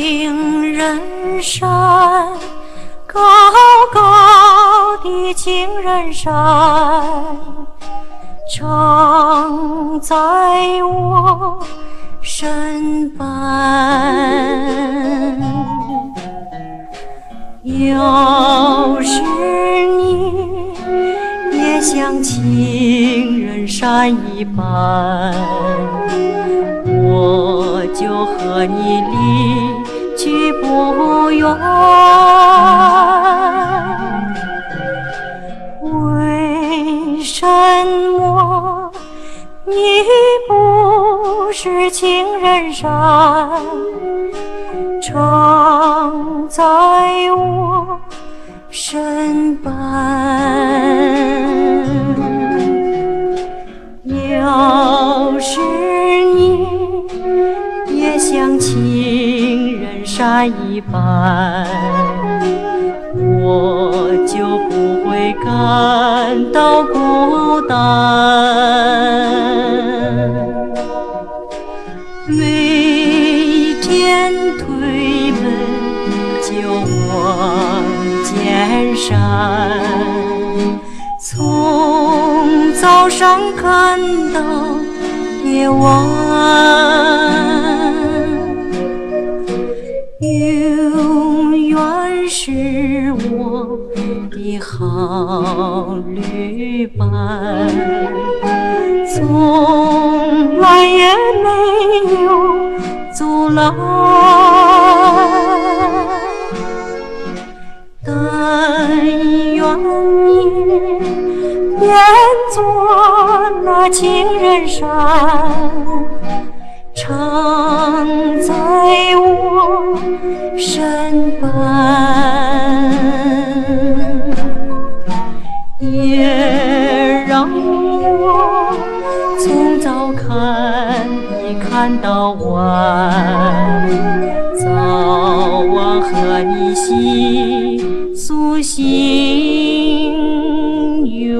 情人山，高高的情人山，常在我身伴。要是你也像情人山一般，我就和你离去不远。为什么你不是情人山，常在我身伴？要是你也像情人山一般，我就不会感到孤单。每天推门就望见山，从早上看到夜晚，永远是我的好旅伴，从来也没有阻拦。但愿你变作那情人山，常在我身伴，也让我从早看到晚，早晚和你细诉心愿。